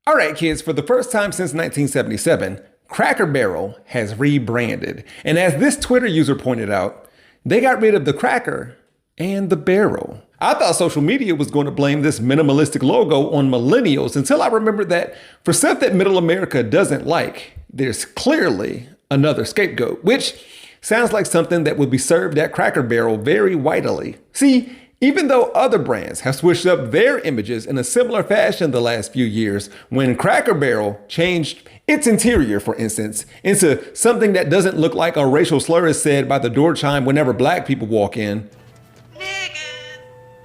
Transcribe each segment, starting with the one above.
All right, kids, for the first time since 1977, Cracker Barrel has rebranded. And as this Twitter user pointed out, they got rid of the cracker and the barrel. I thought social media was going to blame this minimalistic logo on millennials until I remembered that for stuff that middle America doesn't like, there's clearly another scapegoat, which sounds like something that would be served at Cracker Barrel very widely. See, even though other brands have switched up their images in a similar fashion the last few years, when Cracker Barrel changed its interior, for instance, into something that doesn't look like a racial slur is said by the door chime whenever black people walk in,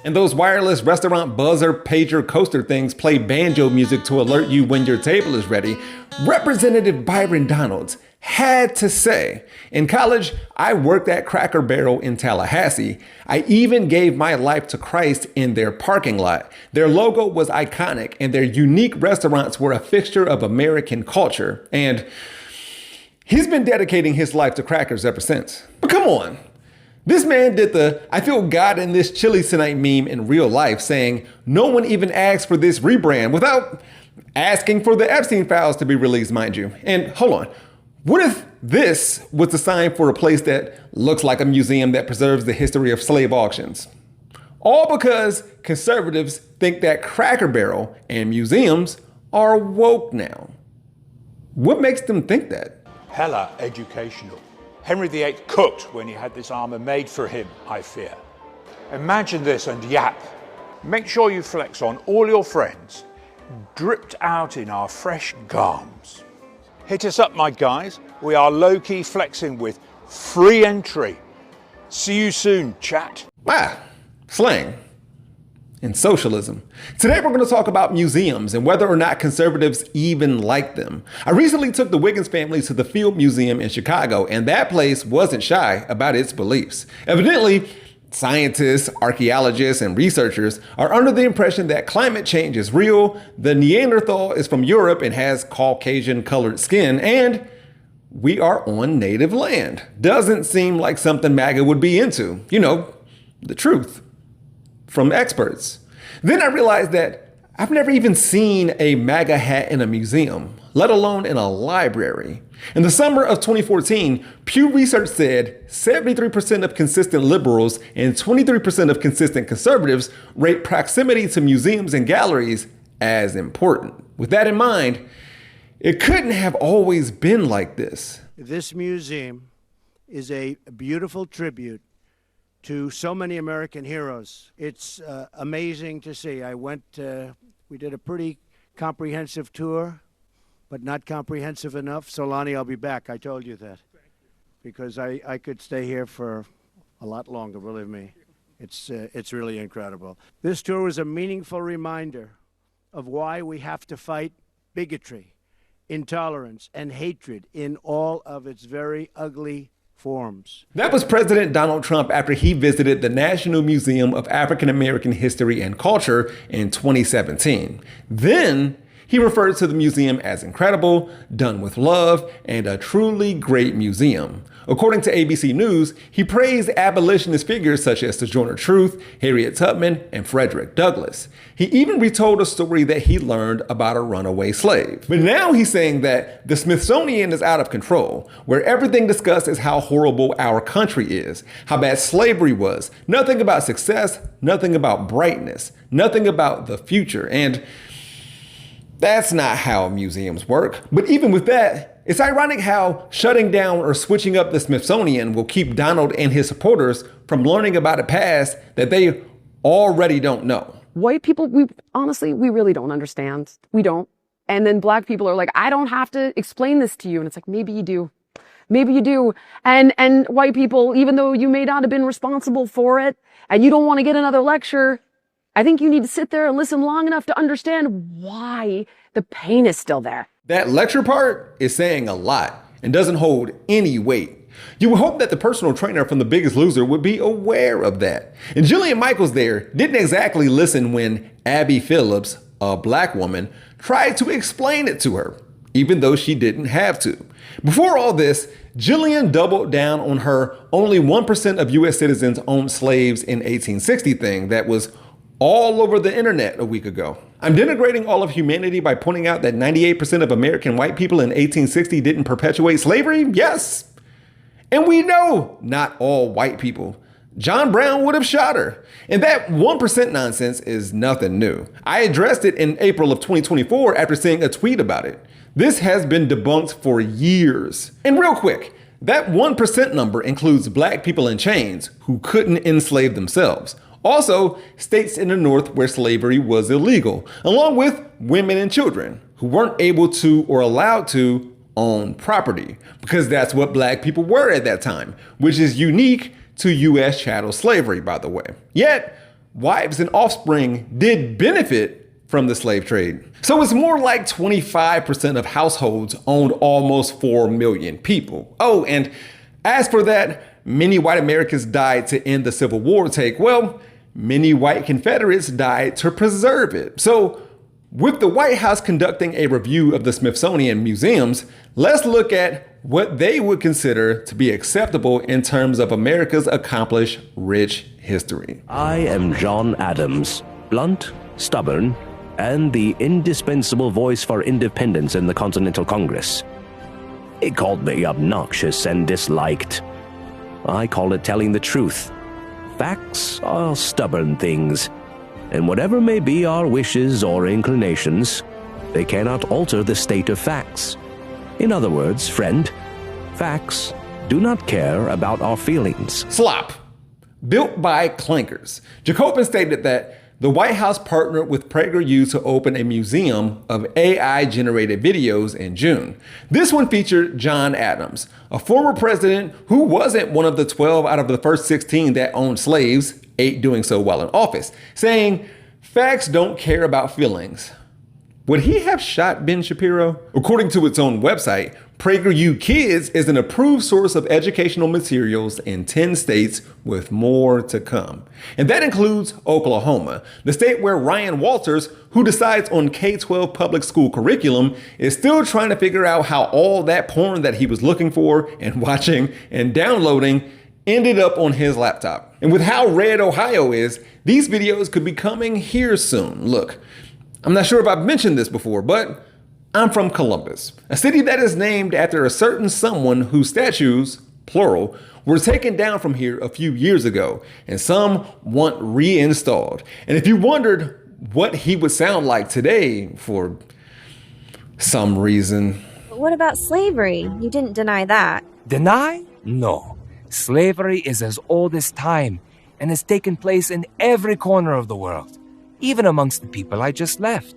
and those wireless restaurant buzzer pager coaster things play banjo music to alert you when your table is ready, Representative Byron Donalds had to say, in college, I worked at Cracker Barrel in Tallahassee. I even gave my life to Christ in their parking lot. Their logo was iconic and their unique restaurants were a fixture of American culture. And he's been dedicating his life to crackers ever since. But come on. This man did the "I feel God in this chili tonight" meme in real life, saying no one even asked for this rebrand without asking for the Epstein files to be released, mind you. And hold on, what if this was the sign for a place that looks like a museum that preserves the history of slave auctions? All because conservatives think that Cracker Barrel and museums are woke now. What makes them think that? Hella educational. Henry VIII cooked when he had this armor made for him, I fear. Imagine this and yap. Make sure you flex on all your friends, dripped out in our fresh garms. Hit us up, my guys. We are low-key flexing with free entry. See you soon, chat. Slang and socialism. Today we're going to talk about museums and whether or not conservatives even like them. I recently took the Wiggins family to the Field Museum in Chicago, and that place wasn't shy about its beliefs. Evidently, scientists, archaeologists, and researchers are under the impression that climate change is real, the Neanderthal is from Europe and has Caucasian colored skin, and we are on native land. Doesn't seem like something MAGA would be into. You know, the truth from experts. Then I realized that I've never even seen a MAGA hat in a museum, let alone in a library. In the summer of 2014, Pew Research said 73% of consistent liberals and 23% of consistent conservatives rate proximity to museums and galleries as important. With that in mind, it couldn't have always been like this. This museum is a beautiful tribute to so many American heroes. It's amazing to see. We did a pretty comprehensive tour, but not comprehensive enough. So Lonnie, I'll be back. I told you that. Because I could stay here for a lot longer, believe me. It's really incredible. This tour was a meaningful reminder of why we have to fight bigotry, intolerance, and hatred in all of its very ugly forms. That was President Donald Trump after he visited the National Museum of African American History and Culture in 2017. Then he referred to the museum as incredible, done with love, and a truly great museum. According to ABC News, he praised abolitionist figures such as Sojourner Truth, Harriet Tubman, and Frederick Douglass. He even retold a story that he learned about a runaway slave. But now he's saying that the Smithsonian is out of control, where everything discussed is how horrible our country is, how bad slavery was, nothing about success, nothing about brightness, nothing about the future. And that's not how museums work. But even with that, it's ironic how shutting down or switching up the Smithsonian will keep Donald and his supporters from learning about a past that they already don't know. White people, we really don't understand. We don't. And then black people are like, I don't have to explain this to you. And it's like, maybe you do. Maybe you do. And white people, even though you may not have been responsible for it and you don't want to get another lecture, I think you need to sit there and listen long enough to understand why the pain is still there. That lecture part is saying a lot and doesn't hold any weight. You would hope that the personal trainer from The Biggest Loser would be aware of that. And Jillian Michaels there didn't exactly listen when Abby Phillips, a black woman, tried to explain it to her, even though she didn't have to. Before all this, Jillian doubled down on her only 1% of US citizens owned slaves in 1860 thing that was all over the internet a week ago. I'm denigrating all of humanity by pointing out that 98% of American white people in 1860 didn't perpetuate slavery? Yes. And we know not all white people. John Brown would have shot her. And that 1% nonsense is nothing new. I addressed it in April of 2024 after seeing a tweet about it. This has been debunked for years. And real quick, that 1% number includes black people in chains who couldn't enslave themselves. Also, states in the North where slavery was illegal, along with women and children who weren't able to or allowed to own property, because that's what black people were at that time, which is unique to U.S. chattel slavery, by the way. Yet, wives and offspring did benefit from the slave trade. So it's more like 25% of households owned almost 4 million people. Oh, and as for that, many white Americans died to end the Civil War take, well, many white Confederates died to preserve it. So with the White House conducting a review of the Smithsonian museums, let's look at what they would consider to be acceptable in terms of America's accomplished, rich history. I am John Adams, blunt, stubborn, and the indispensable voice for independence in the Continental Congress. They called me obnoxious and disliked. I call it telling the truth. Facts are stubborn things, and whatever may be our wishes or inclinations, they cannot alter the state of facts. In other words, friend, facts do not care about our feelings. Slop. Built by clankers. Jacobin stated that the White House partnered with PragerU to open a museum of AI-generated videos in June. This one featured John Adams, a former president who wasn't one of the 12 out of the first 16 that owned slaves, 8 doing so while in office, saying, "Facts don't care about feelings." Would he have shot Ben Shapiro? According to its own website, PragerU Kids is an approved source of educational materials in 10 states with more to come. And that includes Oklahoma, the state where Ryan Walters, who decides on K-12 public school curriculum, is still trying to figure out how all that porn that he was looking for and watching and downloading ended up on his laptop. And with how red Ohio is, these videos could be coming here soon. Look, I'm not sure if I've mentioned this before, but I'm from Columbus, a city that is named after a certain someone whose statues, plural, were taken down from here a few years ago, and some want reinstalled. And if you wondered what he would sound like today for some reason. But what about slavery? You didn't deny that. Deny? No. Slavery is as old as time and has taken place in every corner of the world, even amongst the people I just left.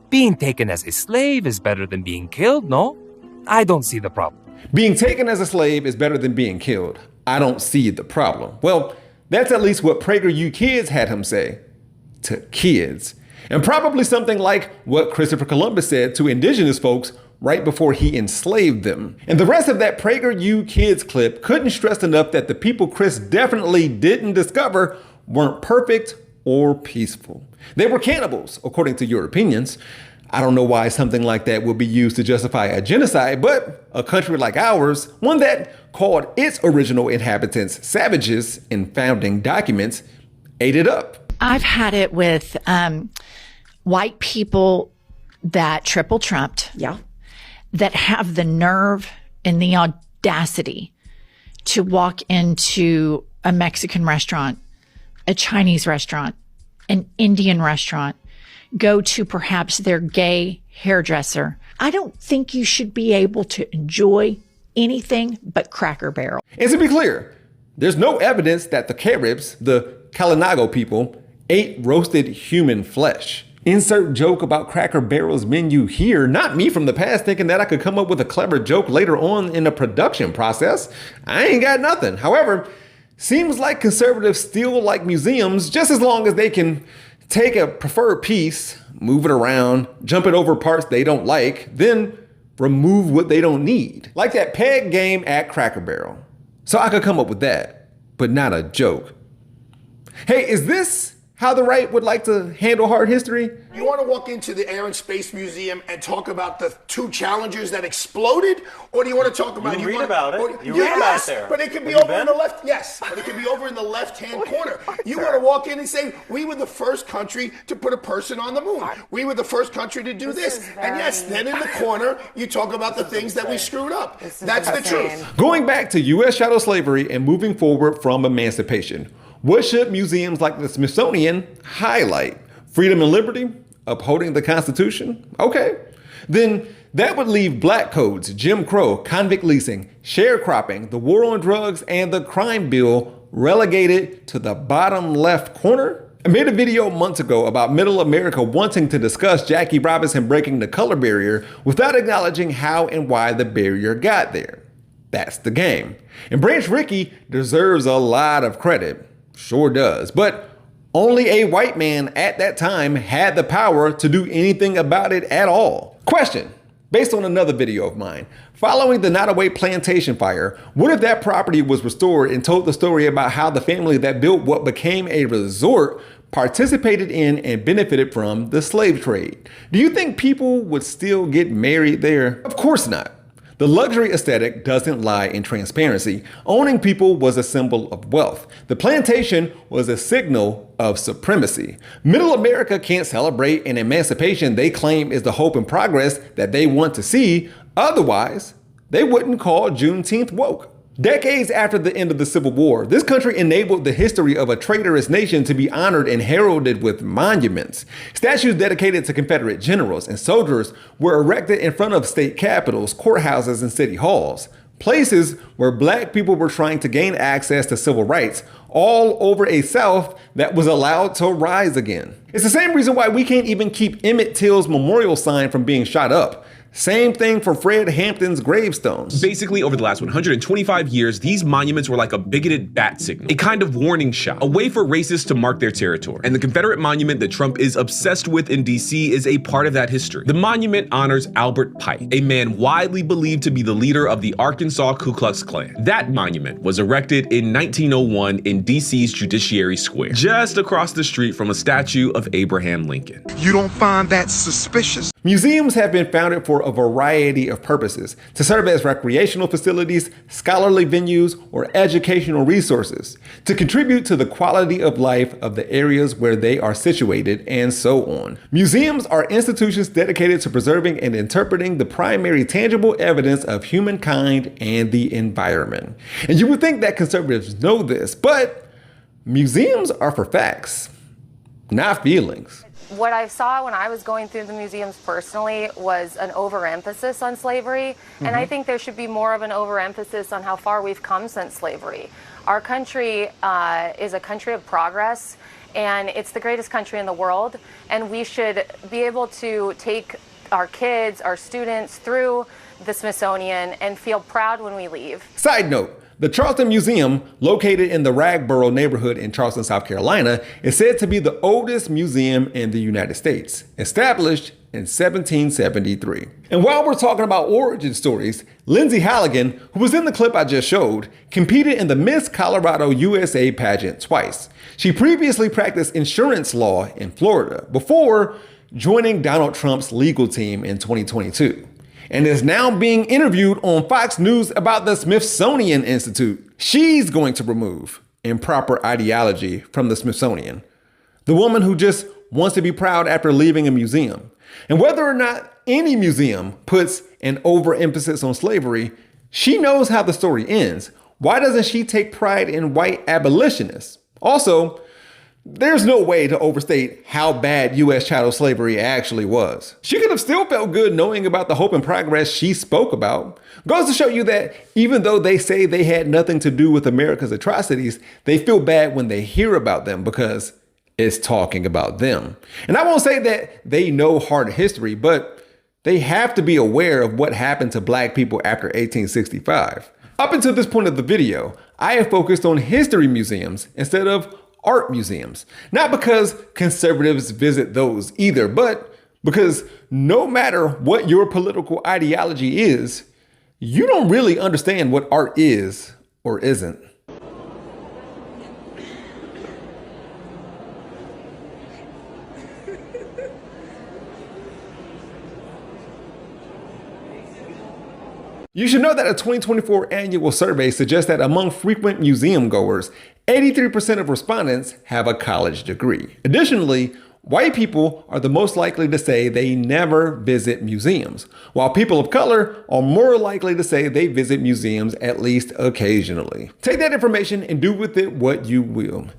Being taken as a slave is better than being killed, no? I don't see the problem. Being taken as a slave is better than being killed. I don't see the problem. Well, that's at least what PragerU Kids had him say to kids. And probably something like what Christopher Columbus said to indigenous folks right before he enslaved them. And the rest of that PragerU Kids clip couldn't stress enough that the people Chris definitely didn't discover weren't perfect or peaceful. They were cannibals, according to your opinions. I don't know why something like that would be used to justify a genocide, but a country like ours, one that called its original inhabitants savages in founding documents, ate it up. I've had it with white people that triple trumped, that have the nerve and the audacity to walk into a Mexican restaurant, a Chinese restaurant, an Indian restaurant, go to perhaps their gay hairdresser. I don't think you should be able to enjoy anything but Cracker Barrel. And to be clear, there's no evidence that the Caribs, the Kalinago people, ate roasted human flesh. Insert joke about Cracker Barrel's menu here, not me from the past thinking that I could come up with a clever joke later on in the production process. I ain't got nothing. However, seems like conservatives still like museums just as long as they can take a preferred piece, move it around, jump it over parts they don't like, then remove what they don't need. Like that peg game at Cracker Barrel. So I could come up with that, but not a joke. Hey, is this how the right would like to handle hard history? You want to walk into the Air and Space Museum and talk about the 2 Challengers that exploded? Or do you want to talk about... You read about it. You read about it there. But it could be over in the left... Yes, but it could be over in the left-hand corner. You want to walk in and say, we were the first country to put a person on the moon. We were the first country to do this. And yes, then in the corner, you talk about the things that we screwed up. That's the truth. Going back to U.S. chattel slavery and moving forward from emancipation, what should museums like the Smithsonian highlight? Freedom and liberty? Upholding the Constitution? Okay. Then that would leave black codes, Jim Crow, convict leasing, sharecropping, the war on drugs, and the crime bill relegated to the bottom left corner? I made a video months ago about middle America wanting to discuss Jackie Robinson breaking the color barrier without acknowledging how and why the barrier got there. That's the game. And Branch Rickey deserves a lot of credit. Sure does. But only a white man at that time had the power to do anything about it at all. Question, based on another video of mine. Following the Nottoway plantation fire, what if that property was restored and told the story about how the family that built what became a resort participated in and benefited from the slave trade? Do you think people would still get married there? Of course not. The luxury aesthetic doesn't lie in transparency. Owning people was a symbol of wealth. The plantation was a signal of supremacy. Middle America can't celebrate an emancipation they claim is the hope and progress that they want to see. Otherwise, they wouldn't call Juneteenth woke. Decades after the end of the Civil War, this country enabled the history of a traitorous nation to be honored and heralded with monuments. Statues dedicated to Confederate generals and soldiers were erected in front of state capitals, courthouses, and city halls. Places where black people were trying to gain access to civil rights, all over a South that was allowed to rise again. It's the same reason why we can't even keep Emmett Till's memorial sign from being shot up. Same thing for Fred Hampton's gravestone. Basically, over the last 125 years, these monuments were like a bigoted bat signal, a kind of warning shot, a way for racists to mark their territory. And the Confederate monument that Trump is obsessed with in DC is a part of that history. The monument honors Albert Pike, a man widely believed to be the leader of the Arkansas Ku Klux Klan. That monument was erected in 1901 in DC's Judiciary Square, just across the street from a statue of Abraham Lincoln. You don't find that suspicious? Museums have been founded for a variety of purposes, to serve as recreational facilities, scholarly venues, or educational resources, to contribute to the quality of life of the areas where they are situated, and so on. Museums are institutions dedicated to preserving and interpreting the primary tangible evidence of humankind and the environment. And you would think that conservatives know this, but museums are for facts, not feelings. What I saw when I was going through the museums personally was an overemphasis on slavery, and I think there should be more of an overemphasis on how far we've come since slavery. Our country is a country of progress, and it's the greatest country in the world, and we should be able to take our kids, our students through the Smithsonian and feel proud when we leave. Side note, the Charleston Museum, located in the Ragboro neighborhood in Charleston, South Carolina, is said to be the oldest museum in the United States, established in 1773. And while we're talking about origin stories, Lindsay Halligan, who was in the clip I just showed, competed in the Miss Colorado USA pageant twice. She previously practiced insurance law in Florida before joining Donald Trump's legal team in 2022. And is now being interviewed on Fox News about the Smithsonian Institute. She's going to remove improper ideology from the Smithsonian. The woman who just wants to be proud after leaving a museum. And whether or not any museum puts an overemphasis on slavery, she knows how the story ends. Why doesn't she take pride in white abolitionists? Also, there's no way to overstate how bad U.S. chattel slavery actually was. She could have still felt good knowing about the hope and progress she spoke about. Goes to show you that even though they say they had nothing to do with America's atrocities, they feel bad when they hear about them because it's talking about them. And I won't say that they know hard history, but they have to be aware of what happened to black people after 1865. Up until this point of the video, I have focused on history museums instead of art museums. Not because conservatives visit those either, but because no matter what your political ideology is, you don't really understand what art is or isn't. You should know that a 2024 annual survey suggests that among frequent museum goers, 83% of respondents have a college degree. Additionally, white people are the most likely to say they never visit museums, while people of color are more likely to say they visit museums at least occasionally. Take that information and do with it what you will.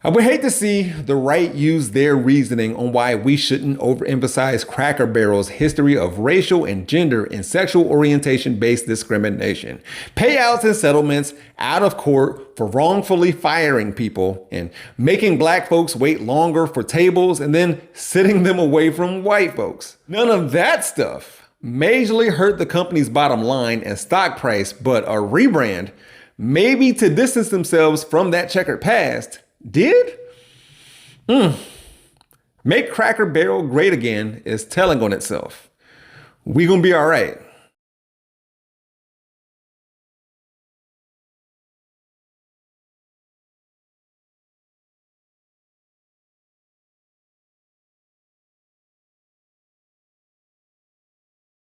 I would hate to see the right use their reasoning on why we shouldn't overemphasize Cracker Barrel's history of racial and gender and sexual orientation-based discrimination, payouts and settlements out of court for wrongfully firing people, and making black folks wait longer for tables and then sitting them away from white folks. None of that stuff majorly hurt the company's bottom line and stock price, but a rebrand, maybe to distance themselves from that checkered past, did? Make Cracker Barrel great again is telling on itself. We gonna be all right.